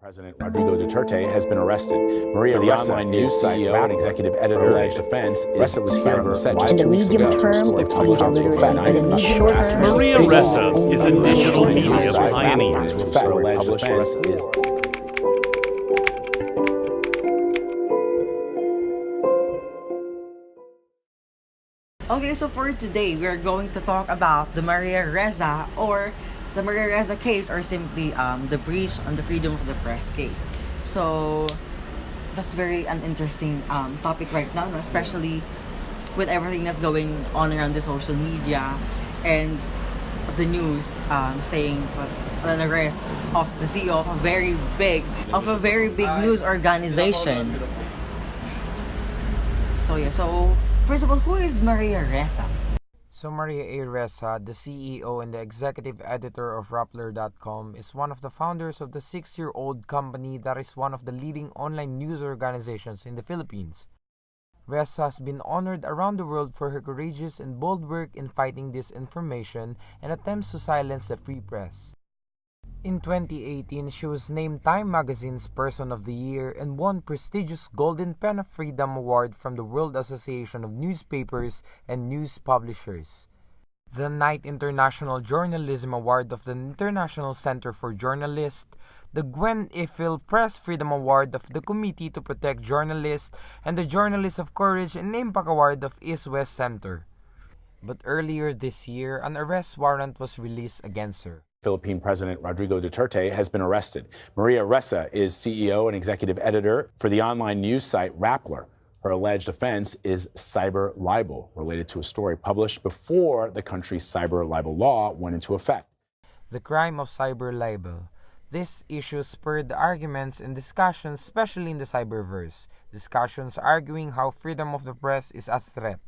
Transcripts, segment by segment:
President Rodrigo Duterte has been arrested. Maria Ressa, online news CEO and executive editor of Defense, Ressa was here said just 2 weeks ago. In the medium term, it's media literacy. In the medium term, Maria Ressa is a digital media pioneer. Okay, so for today, we're going to talk about the Maria Ressa or the Maria Ressa case, or simply the breach on the freedom of the press case. So that's very an interesting topic right now, no? Especially with everything that's going on around the social media and the news saying an arrest of the CEO of a very big news organization. So first of all, who is Maria Ressa? So Maria A. Ressa, the CEO and the executive editor of Rappler.com, is one of the founders of the 6-year-old company that is one of the leading online news organizations in the Philippines. Ressa has been honored around the world for her courageous and bold work in fighting disinformation and attempts to silence the free press. In 2018, she was named Time Magazine's Person of the Year and won prestigious Golden Pen of Freedom Award from the World Association of Newspapers and News Publishers, the Knight International Journalism Award of the International Center for Journalists, the Gwen Ifill Press Freedom Award of the Committee to Protect Journalists, and the Journalists of Courage and Impact Award of East West Center. But earlier this year, an arrest warrant was released against her. Philippine President Rodrigo Duterte has been arrested. Maria Ressa is CEO and executive editor for the online news site Rappler. Her alleged offense is cyber libel, related to a story published before the country's cyber libel law went into effect. The crime of cyber libel. This issue spurred the arguments and discussions, especially in the cyberverse. Discussions arguing how freedom of the press is a threat.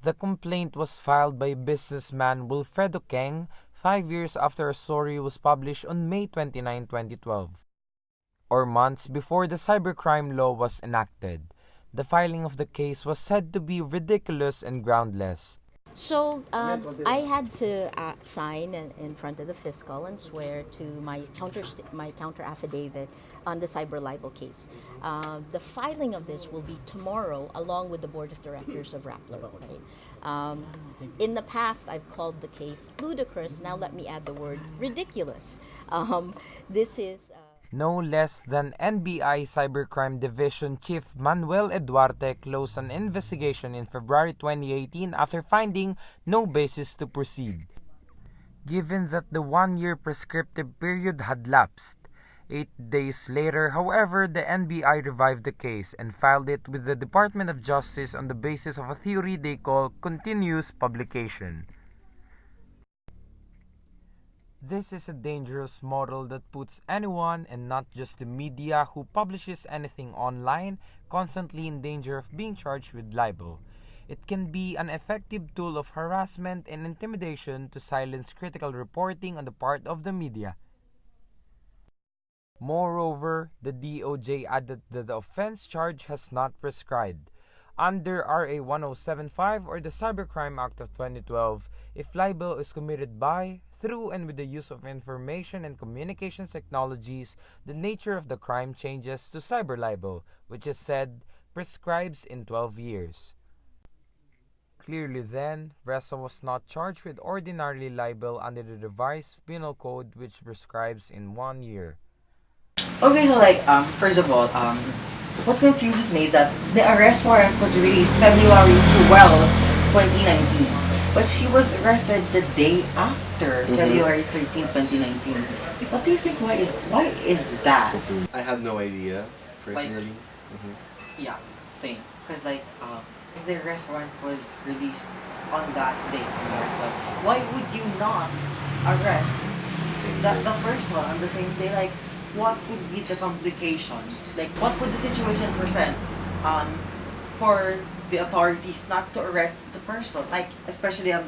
The complaint was filed by businessman Wilfredo Keng 5 years after a story was published on May 29, 2012, or months before the cybercrime law was enacted. The filing of the case was said to be ridiculous and groundless. So I had to sign in front of the fiscal and swear to my counter affidavit on the cyber libel case. The filing of this will be tomorrow, along with the board of directors of Rappler. Right? In the past, I've called the case ludicrous. Now let me add the word ridiculous. This is No less than NBI Cybercrime Division Chief Manuel Eduarte closed an investigation in February 2018 after finding no basis to proceed. Given that the 1-year prescriptive period had lapsed, 8 days later, however, the NBI revived the case and filed it with the Department of Justice on the basis of a theory they call continuous publication. This is a dangerous model that puts anyone, and not just the media, who publishes anything online constantly in danger of being charged with libel. It can be an effective tool of harassment and intimidation to silence critical reporting on the part of the media. Moreover, the DOJ added that the offense charge has not prescribed. Under RA 1075 or the Cybercrime Act of 2012, if libel is committed by, through, and with the use of information and communications technologies, the nature of the crime changes to cyber libel, which is said prescribes in 12 years. Clearly then, Ressa was not charged with ordinary libel under the revised penal code, which prescribes in 1 year. Okay, so first of all, what confuses me is that the arrest warrant was released February 12, 2019, but she was arrested the day after, February 13, 2019. What do you think? Why is that? I have no idea, personally. Yeah, same. Because if the arrest warrant was released on that day, why would you not arrest the person on the same day? What would be the complications? What would the situation present for the authorities not to arrest the person? Especially it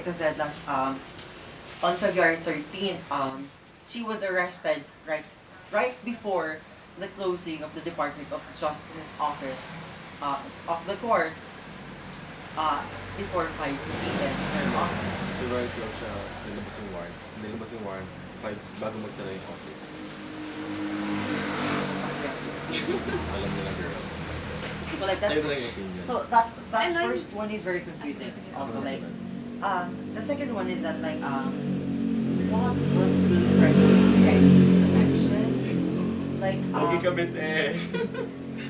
was said that on February 13th, she was arrested right before the closing of the Department of Justice's office of the court before 5 p.m. in her office. February 12 siya nilabas yung warrant. Nilabas yung warrant bago magsara yung office. Alam nila, girl. So like that. Sa'yo na lang yung opinion. So that And like- first one is very confusing. Sige, sige. Also like the second one is that like what was Wilfred King's connection? Like Lagi kabit eh.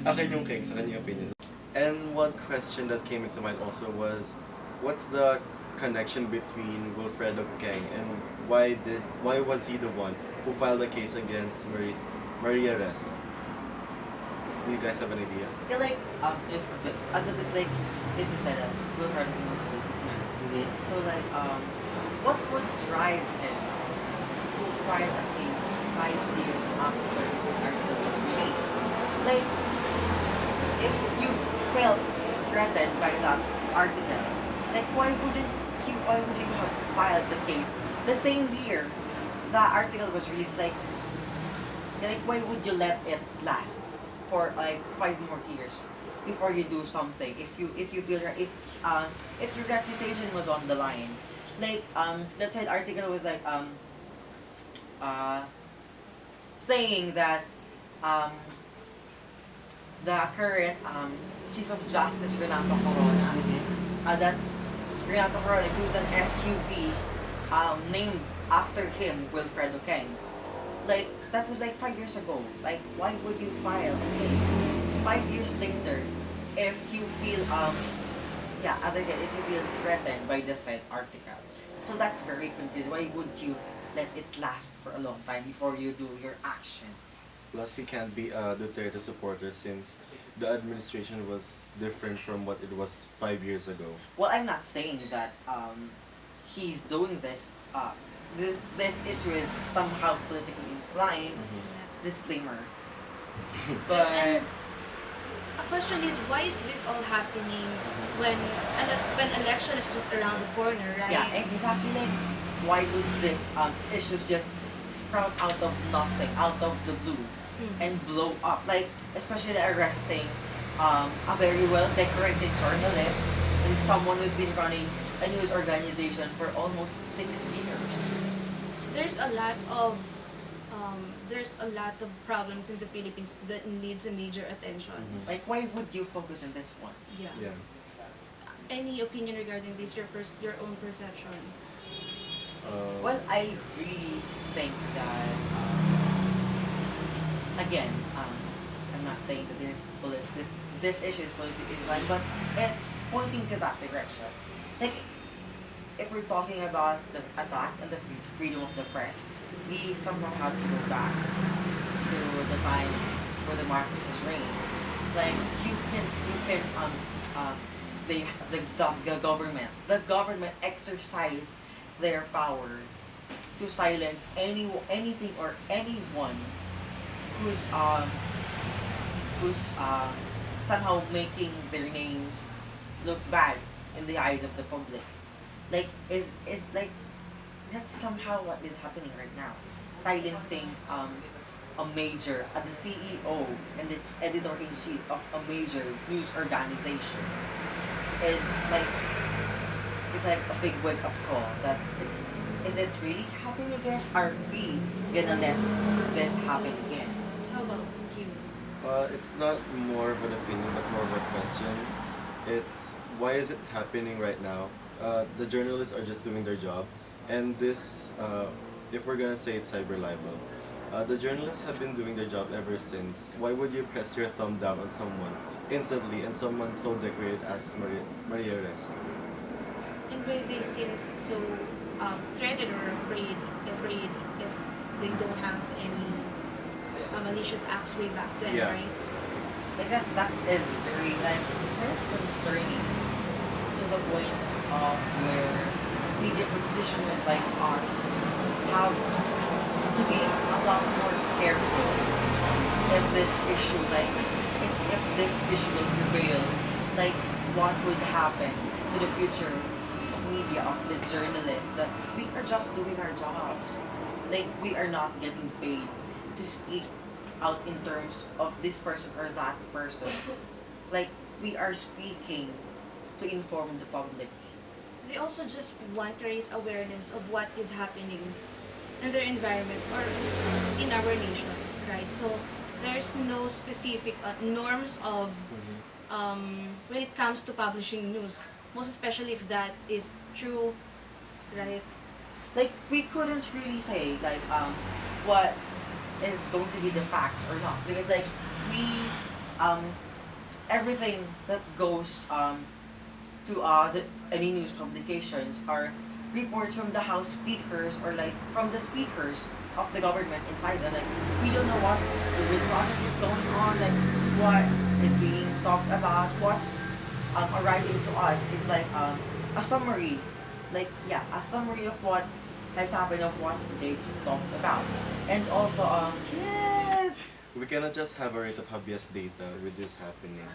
Akin yung cake, sa kanya yung opinion. And one question that came into mind also was, what's the connection between Wilfredo Keng and why was he the one who filed a case against Maria Ressa? Do you guys have an idea? yeah, like if as if it's like it is said that Wilfred King was a businessman. So like what would drive him to file a case 5 years after this article was released? Like if you felt threatened by that article, like why wouldn't you have filed the case the same year the article was released? Like why would you let it last for like 5 more years before you do something? If you feel if your reputation was on the line, like that said article was like saying that the current Chief of Justice Renato Corona, that Renato Corona, who's an SUV named after him, Wilfredo Keng. Like that was like 5 years ago. Like why would you file a case 5 years later if you feel as I said, if you feel threatened by the said article? So that's very confusing. Why would you let it last for a long time before you do your actions? Plus, he can't be a Duterte supporter since the administration was different from what it was 5 years ago. Well, I'm not saying that he's doing this. This issue is somehow politically inclined. Disclaimer. But and a question is, why is this all happening when election is just around the corner, right? yeah, exactly. Like, why would this issues just sprout out of nothing, out of the blue, and blow up? Like, especially arresting a very well decorated journalist and someone who's been running a news organization for almost 6 years. There's a lot of problems in the Philippines that needs a major attention. Like, why would you focus on this one? Yeah. Yeah. Any opinion regarding this? Your own perception. Well, I really think that again, I'm not saying that this issue is politically inclined, but it's pointing to that direction. Like, if we're talking about the attack on the freedom of the press, we somehow have to go back to the time where the Marcos's reign. Like you can the government exercised their power to silence anything or anyone who's somehow making their names look bad in the eyes of the public. Like is like that's somehow what is happening right now. Silencing a major, the CEO and the editor-in-chief of a major news organization is like a big wake-up call that is it really happening again? Are we gonna let this happen again? How about you? It's not more of an opinion, but more of a question. It's why is it happening right now? The journalists are just doing their job, and this, if we're gonna say it's cyber libel, the journalists have been doing their job ever since. Why would you press your thumb down on someone instantly, and someone so decorated as Maria Ressa? And why they seem so threatened or afraid if they don't have any malicious acts way back then, Yeah. right? Like that is very it's very concerning to the point of where media practitioners like us have to be a lot more careful if this issue if this issue will prevail, like what would happen to the future of media, of the journalists, that we are just doing our jobs. Like we are not getting paid to speak out in terms of this person or that person. Like we are speaking to inform the public. They also just want to raise awareness of what is happening in their environment or in our nation, right? So there's no specific norms of when it comes to publishing news, most especially if that is true, right? Like, we couldn't really say like what is going to be the facts or not, because like we everything that goes to any news publications are reports from the House speakers or like from the speakers of the government inside them. Like, we don't know what the real process is going on, like what is being talked about, what's arriving to us is like a summary, like a summary of what has happened, of what they've talked about. And also We cannot just have a rate of habeas data with this happening.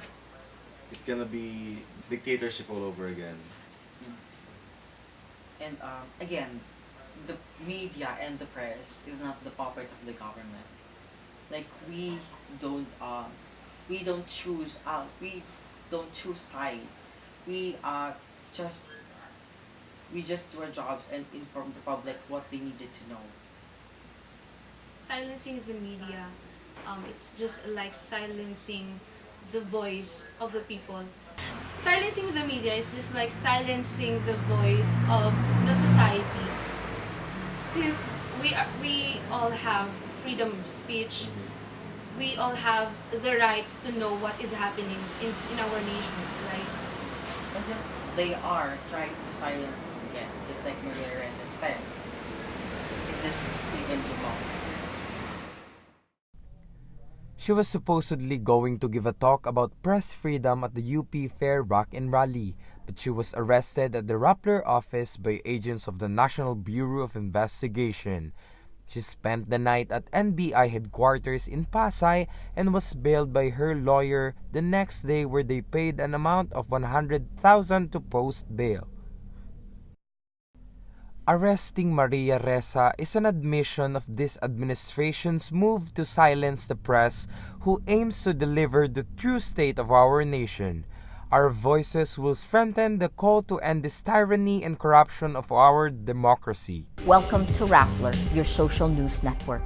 It's gonna be dictatorship all over again. And again, the media and the press is not the puppet of the government. Like, we don't choose sides. We just do our jobs and inform the public what they needed to know. Silencing the media, it's just like silencing the voice of the people. Silencing the media is just like silencing the voice of the society. Since we all have freedom of speech, we all have the rights to know what is happening in our nation, right? And if they are trying to silence us again, just like Maria Reza said, is this even democracy? She was supposedly going to give a talk about press freedom at the UP Fair Rock and Rally, but she was arrested at the Rappler office by agents of the National Bureau of Investigation. She spent the night at NBI headquarters in Pasay and was bailed by her lawyer the next day, where they paid an amount of 100,000 to post bail. Arresting Maria Ressa is an admission of this administration's move to silence the press, who aims to deliver the true state of our nation. Our voices will strengthen the call to end this tyranny and corruption of our democracy. Welcome to Rappler, your social news network.